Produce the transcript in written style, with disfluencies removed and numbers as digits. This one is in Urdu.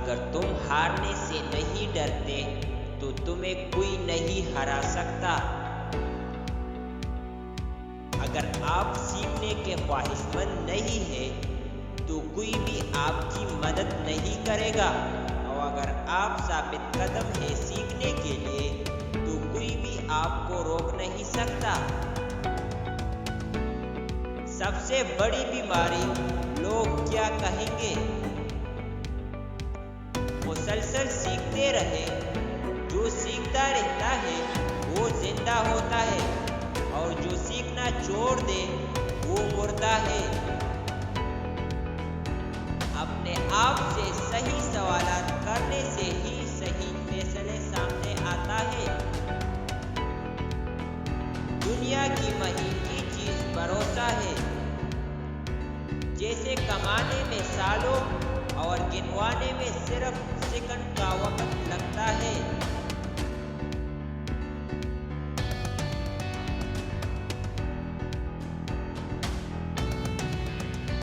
اگر تم ہارنے سے نہیں ڈرتے تو تمہیں کوئی نہیں ہرا سکتا۔ اگر آپ سیکھنے کے خواہش مند نہیں ہیں تو کوئی بھی آپ کی مدد نہیں کرے گا، اور اگر آپ ثابت قدم ہیں سیکھنے کے لیے تو کوئی بھی آپ کو روک نہیں سکتا۔ سب سے بڑی بیماری لوگ کیا کہیں گے؟ مسلسل سیکھتے رہے، جو سیکھتا رہتا ہے وہ زندہ ہوتا ہے، اور جو سیکھنا چھوڑ دے وہ مردہ ہے۔ اپنے آپ سے صحیح سوالات کرنے سے ہی صحیح فیصلے سامنے آتا ہے۔ دنیا کی مہنگی چیز بھروسہ ہے۔ جیسے کمانے میں سالوں اور گنوانے میں صرف سیکنڈ کا وقت لگتا ہے،